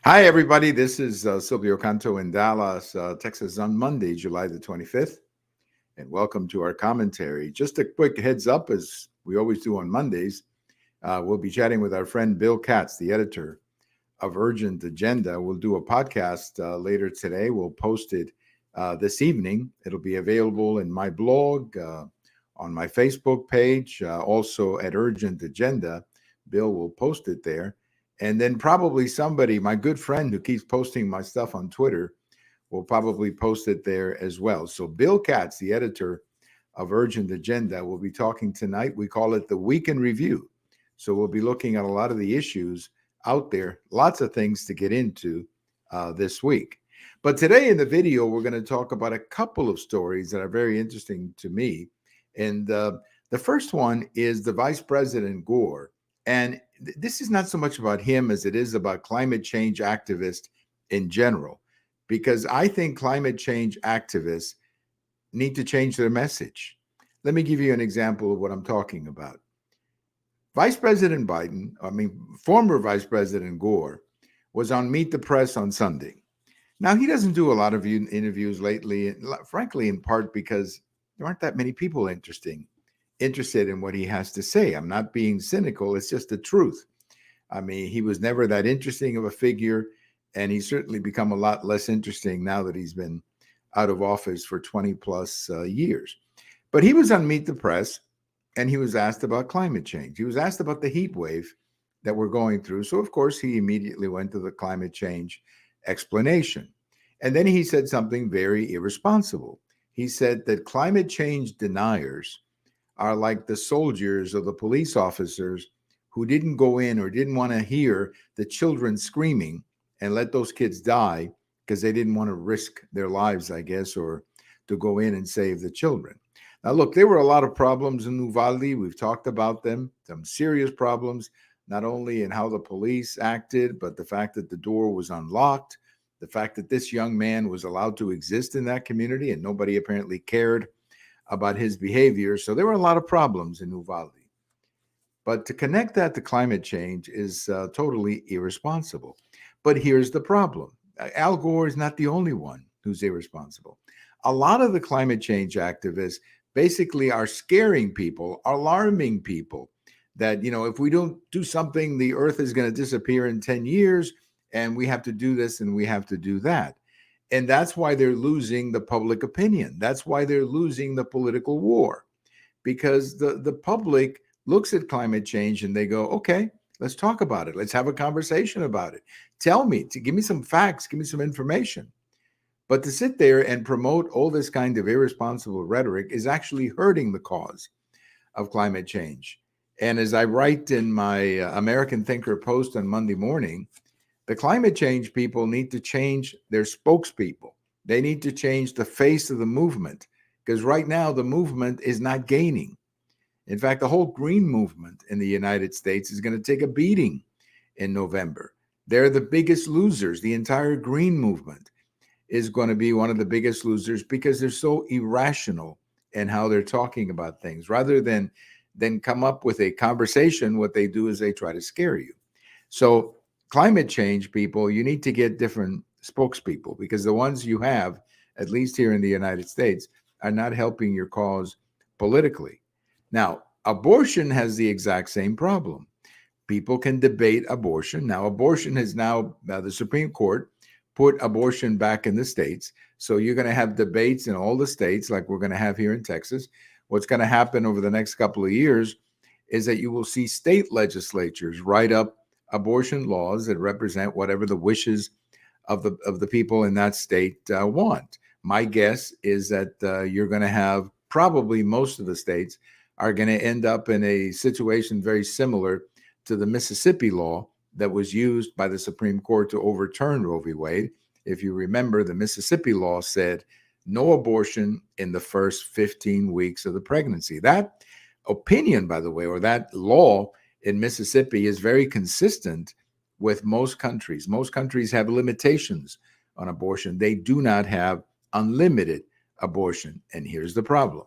Hi, everybody. This is Silvio Canto in Dallas, Texas on Monday, July the 25th. And welcome to our commentary. Just a quick heads up, as we always do on Mondays, we'll be chatting with our friend Bill Katz, the editor of Urgent Agenda. We'll do a podcast later today. We'll post it this evening. It'll be available in my blog, on my Facebook page, also at Urgent Agenda. Bill will post it there. And then probably somebody, my good friend who keeps posting my stuff on Twitter, will probably post it there as well. So Bill Katz, the editor of Urgent Agenda, will be talking tonight. We call it the Week in Review. So we'll be looking at a lot of the issues out there, lots of things to get into this week. But today in the video, we're going to talk about a couple of stories that are very interesting to me. And the first one is the Vice President Gore. And this is not so much about him as it is about climate change activists in general, because I think climate change activists need to change their message. Let me give you an example of what I'm talking about. Vice President Biden, former Vice President Gore, was on Meet the Press on Sunday. Now, he doesn't do a lot of interviews lately, frankly, in part because there aren't that many people interested in what he has to say. I'm not being cynical. It's just the truth. He was never that interesting of a figure, and he's certainly become a lot less interesting now that he's been out of office for 20 plus years. But he was on Meet the Press, and he was asked about climate change. He was asked about the heat wave that we're going through. So, of course, he immediately went to the climate change explanation. And then he said something very irresponsible. He said that climate change deniers are like the soldiers or the police officers who didn't go in or didn't want to hear the children screaming and let those kids die because they didn't want to risk their lives, I guess, or to go in and save the children. Now, look, there were a lot of problems in Uvalde. We've talked about them, some serious problems, not only in how the police acted, but the fact that the door was unlocked, the fact that this young man was allowed to exist in that community and nobody apparently cared about his behavior. So there were a lot of problems in Uvalde. But to connect that to climate change is totally irresponsible. But here's the problem. Al Gore is not the only one who's irresponsible. A lot of the climate change activists basically are scaring people, alarming people that, if we don't do something, the earth is going to disappear in 10 years, and we have to do this and we have to do that. And that's why they're losing the public opinion. That's why they're losing the political war, because the public looks at climate change and they go, okay, let's talk about it. Let's have a conversation about it. Give me some facts, give me some information. But to sit there and promote all this kind of irresponsible rhetoric is actually hurting the cause of climate change. And as I write in my American Thinker post on Monday morning, the climate change people need to change their spokespeople. They need to change the face of the movement, because right now the movement is not gaining. In fact, the whole green movement in the United States is going to take a beating in November. They're the biggest losers. The entire green movement is going to be one of the biggest losers because they're so irrational in how they're talking about things. Rather than come up with a conversation, what they do is they try to scare you. So climate change people, you need to get different spokespeople, because the ones you have, at least here in the United States, are not helping your cause politically. Now, abortion has the exact same problem. People can debate abortion. Now, abortion has now, the Supreme Court put abortion back in the states. So you're going to have debates in all the states like we're going to have here in Texas. What's going to happen over the next couple of years is that you will see state legislatures write up abortion laws that represent whatever the wishes of the people in that state want. My guess is that you're going to have probably most of the states are going to end up in a situation very similar to the Mississippi law that was used by the Supreme Court to overturn Roe v. Wade. If you remember, the Mississippi law said no abortion in the first 15 weeks of the pregnancy. That opinion, by the way, or that law in Mississippi is very consistent with most countries. Most countries have limitations on abortion. They do not have unlimited abortion. And here's the problem.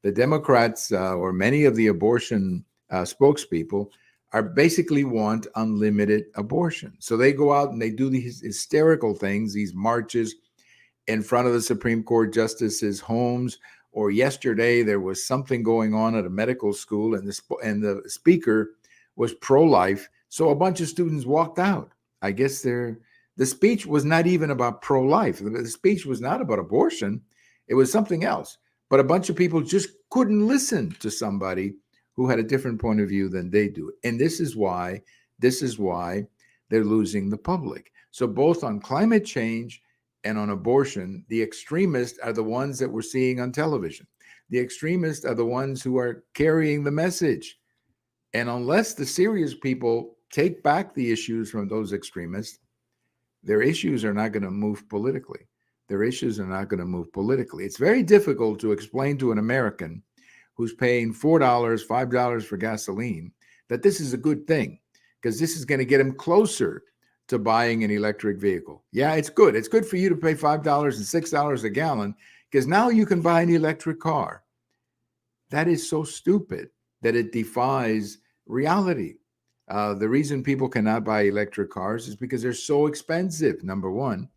The Democrats, or many of the abortion spokespeople, are basically want unlimited abortion. So they go out and they do these hysterical things, these marches in front of the Supreme Court justices' homes. Or yesterday, there was something going on at a medical school, and the speaker was pro-life. So a bunch of students walked out. I guess the speech was not even about pro-life. The speech was not about abortion. It was something else. But a bunch of people just couldn't listen to somebody who had a different point of view than they do. And this is why they're losing the public. So both on climate change and on abortion, the extremists are the ones that we're seeing on television. The extremists are the ones who are carrying the message. And unless the serious people take back the issues from those extremists, their issues are not going to move politically. Their issues are not going to move politically. It's very difficult to explain to an American who's paying $4, $5 for gasoline that this is a good thing, because this is going to get him closer to buying an electric vehicle. Yeah, it's good. It's good for you to pay $5 and $6 a gallon, because now you can buy an electric car. That is so stupid that it defies reality. The reason people cannot buy electric cars is because they're so expensive, number one.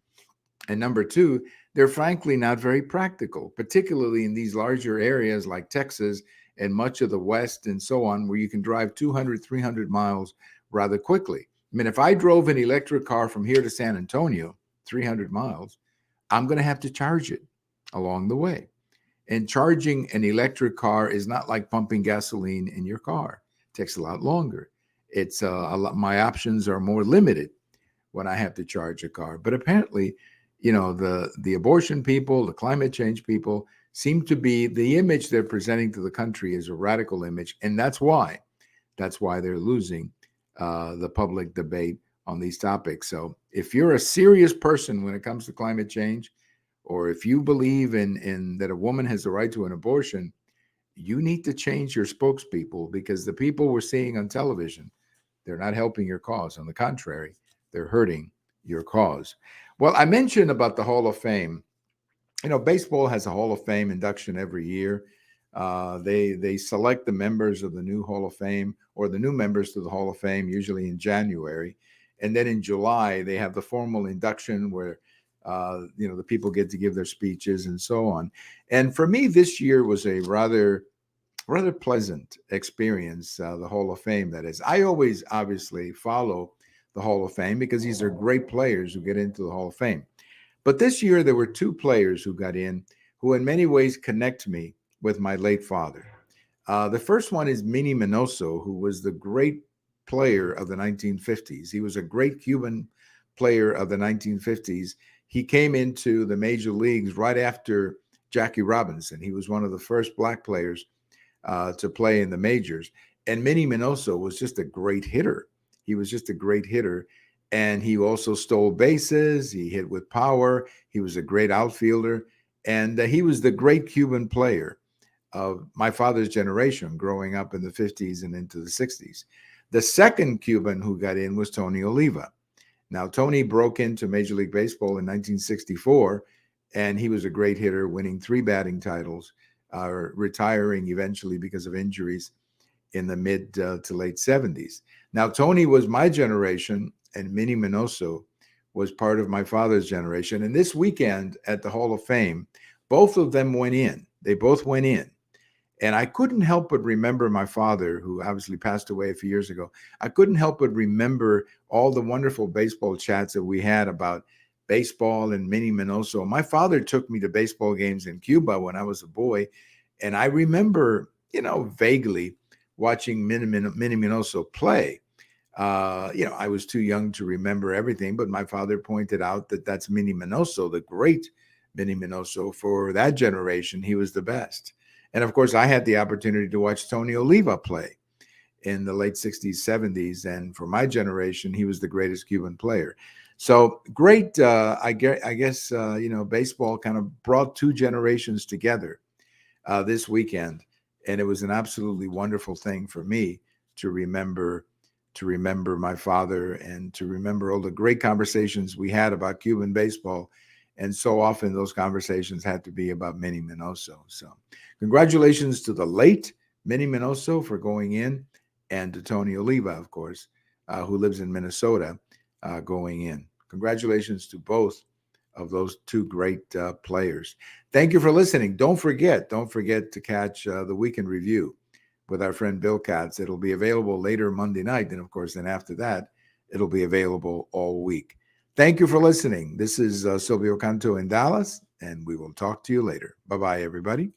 And number two, they're frankly not very practical, particularly in these larger areas like Texas and much of the West and so on, where you can drive 200, 300 miles rather quickly. I mean, if I drove an electric car from here to San Antonio, 300 miles, I'm going to have to charge it along the way. And charging an electric car is not like pumping gasoline in your car. It takes a lot longer. It's my options are more limited when I have to charge a car. But apparently, the abortion people, the climate change people seem to be, the image they're presenting to the country is a radical image. And that's why they're losing the public debate on these topics. So if you're a serious person when it comes to climate change, or if you believe in that a woman has the right to an abortion, you need to change your spokespeople, because the people we're seeing on television, they're not helping your cause. On the contrary, they're hurting your cause. Well, I mentioned about the Hall of Fame. Baseball has a Hall of Fame induction every year. They select the members of the new Hall of Fame, or the new members to the Hall of Fame, usually in January. And then in July, they have the formal induction where, the people get to give their speeches and so on. And for me, this year was a rather pleasant experience, the Hall of Fame, that is. I always obviously follow the Hall of Fame because these are great players who get into the Hall of Fame. But this year, there were two players who got in who in many ways connect me with my late father. The first one is Minnie Minoso, who was the great player of the 1950s. He was a great Cuban player of the 1950s. He came into the major leagues right after Jackie Robinson. He was one of the first Black players to play in the majors. And Minnie Minoso was just a great hitter. He was just a great hitter. And he also stole bases. He hit with power. He was a great outfielder. And he was the great Cuban player of my father's generation growing up in the 50s and into the 60s. The second Cuban who got in was Tony Oliva. Now, Tony broke into Major League Baseball in 1964, and he was a great hitter, winning 3 batting titles, retiring eventually because of injuries in the mid to late 70s. Now, Tony was my generation, and Minnie Minoso was part of my father's generation. And this weekend at the Hall of Fame, both of them went in. They both went in. And I couldn't help but remember my father, who obviously passed away a few years ago. I couldn't help but remember all the wonderful baseball chats that we had about baseball and Minnie Minoso. My father took me to baseball games in Cuba when I was a boy. And I remember, vaguely watching Minnie Minoso play. I was too young to remember everything, but my father pointed out that that's Minnie Minoso, the great Minnie Minoso. For that generation, he was the best. And of course, I had the opportunity to watch Tony Oliva play in the late 60s, 70s. And for my generation, he was the greatest Cuban player. So great. I guess, baseball kind of brought two generations together this weekend. And it was an absolutely wonderful thing for me to remember my father and to remember all the great conversations we had about Cuban baseball. And so often those conversations had to be about Minnie Minoso. So congratulations to the late Minnie Minoso for going in. and Tony Oliva, of course, who lives in Minnesota, going in. Congratulations to both of those two great players. Thank you for listening. Don't forget to catch the Weekend Review with our friend Bill Katz. It'll be available later Monday night. And of course, then after that, it'll be available all week. Thank you for listening. This is Silvio Canto in Dallas, and we will talk to you later. Bye-bye, everybody.